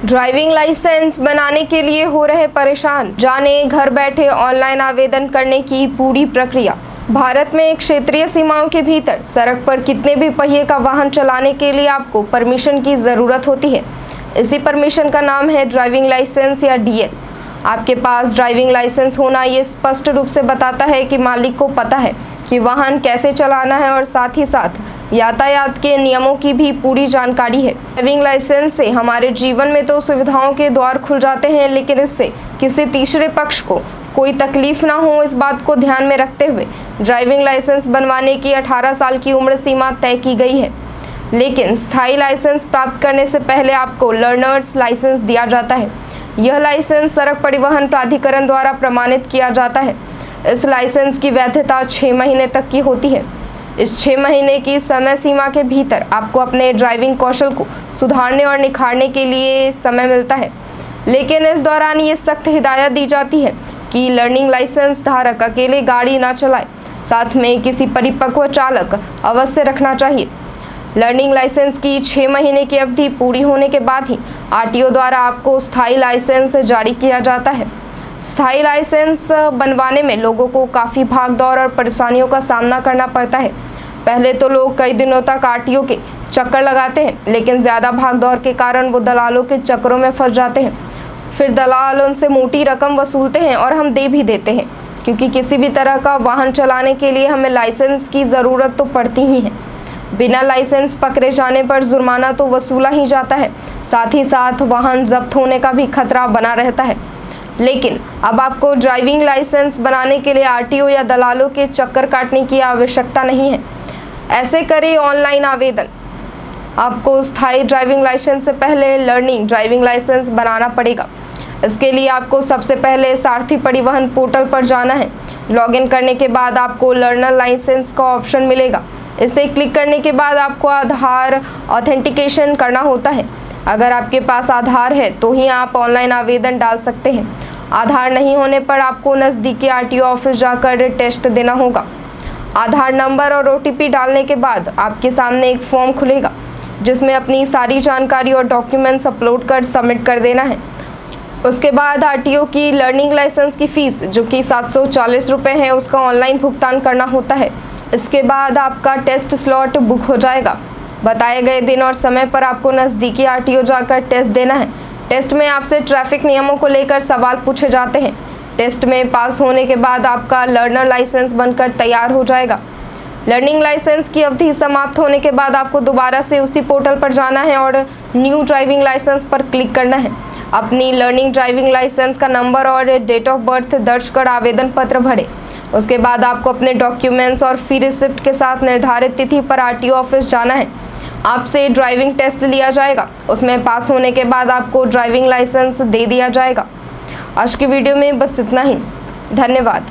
Driving licence बनाने के लिए हो रहे परेशान, जाने घर बैठे ऑनलाइन आवेदन करने की पूरी प्रक्रिया। भारत में क्षेत्रीय सीमाओं के भीतर सड़क पर कितने भी पहिए का वाहन चलाने के लिए आपको परमिशन की ज़रूरत होती है। इसी परमिशन का नाम है ड्राइविंग लाइसेंस या डीएल। आपके पास ड्राइविंग लाइसेंस होना ये स्पष्ट रूप से बताता है कि मालिक को पता है कि वाहन कैसे चलाना है और साथ ही साथ यातायात के नियमों की भी पूरी जानकारी है। ड्राइविंग लाइसेंस से हमारे जीवन में तो सुविधाओं के द्वार खुल जाते हैं, लेकिन इससे किसी तीसरे पक्ष को कोई तकलीफ ना हो, इस बात को ध्यान में रखते हुए ड्राइविंग लाइसेंस बनवाने की 18 साल की उम्र सीमा तय की गई है। लेकिन स्थायी लाइसेंस प्राप्त करने से पहले आपको लर्नर्स लाइसेंस दिया जाता है। यह लाइसेंस सड़क परिवहन प्राधिकरण द्वारा प्रमाणित किया जाता है। इस लाइसेंस की वैधता 6 महीने तक की होती है। इस 6 महीने की समय सीमा के भीतर आपको अपने ड्राइविंग कौशल को सुधारने और निखारने के लिए समय मिलता है। लेकिन इस दौरान ये सख्त हिदायत दी जाती है कि लर्निंग लाइसेंस धारक अकेले गाड़ी ना चलाए, साथ में किसी परिपक्व चालक अवश्य रखना चाहिए। लर्निंग लाइसेंस की 6 महीने की अवधि पूरी होने के बाद ही आरटीओ द्वारा आपको स्थायी लाइसेंस जारी किया जाता है। स्थायी लाइसेंस बनवाने में लोगों को काफ़ी भागदौड़ और परेशानियों का सामना करना पड़ता है। पहले तो लोग कई दिनों तक आरटीओ के चक्कर लगाते हैं, लेकिन ज़्यादा भागदौड़ के कारण वो दलालों के चक्करों में फंस जाते हैं। फिर दलाल उनसे मोटी रकम वसूलते हैं और हम दे भी देते हैं, क्योंकि किसी भी तरह का वाहन चलाने के लिए हमें लाइसेंस की ज़रूरत तो पड़ती ही है। बिना लाइसेंस पकड़े जाने पर जुर्माना तो वसूला ही जाता है, साथ ही साथ वाहन जब्त होने का भी खतरा बना रहता है। लेकिन अब आपको ड्राइविंग लाइसेंस बनाने के लिए आरटीओ या दलालों के चक्कर काटने की आवश्यकता नहीं है। ऐसे करें ऑनलाइन आवेदन। आपको स्थायी ड्राइविंग लाइसेंस से पहले लर्निंग ड्राइविंग लाइसेंस बनाना पड़ेगा। इसके लिए आपको सबसे पहले सारथी परिवहन पोर्टल पर जाना है। लॉगिन करने के बाद आपको लर्नर लाइसेंस का ऑप्शन मिलेगा। इसे क्लिक करने के बाद आपको आधार ऑथेंटिकेशन करना होता है। अगर आपके पास आधार है तो ही आप ऑनलाइन आवेदन डाल सकते हैं। आधार नहीं होने पर आपको नज़दीकी आरटीओ ऑफिस जाकर टेस्ट देना होगा। आधार नंबर और ओटीपी डालने के बाद आपके सामने एक फॉर्म खुलेगा, जिसमें अपनी सारी जानकारी और डॉक्यूमेंट्स अपलोड कर सबमिट कर देना है। उसके बाद आरटीओ की लर्निंग लाइसेंस की फ़ीस, जो कि 740 रुपये है, उसका ऑनलाइन भुगतान करना होता है। इसके बाद आपका टेस्ट स्लॉट बुक हो जाएगा। बताए गए दिन और समय पर आपको नज़दीकी आरटीओ जाकर टेस्ट देना है। टेस्ट में आपसे ट्रैफिक नियमों को लेकर सवाल पूछे जाते हैं। टेस्ट में पास होने के बाद आपका लर्नर लाइसेंस बनकर तैयार हो जाएगा। लर्निंग लाइसेंस की अवधि समाप्त होने के बाद आपको दोबारा से उसी पोर्टल पर जाना है और न्यू ड्राइविंग लाइसेंस पर क्लिक करना है। अपनी लर्निंग ड्राइविंग लाइसेंस का नंबर और डेट ऑफ बर्थ दर्ज कर आवेदन पत्र भरें। उसके बाद आपको अपने डॉक्यूमेंट्स और फी रिसिप्ट के साथ निर्धारित तिथि पर आरटीओ ऑफिस जाना है। आपसे ड्राइविंग टेस्ट लिया जाएगा। उसमें पास होने के बाद आपको ड्राइविंग लाइसेंस दे दिया जाएगा। आज की वीडियो में बस इतना ही। धन्यवाद।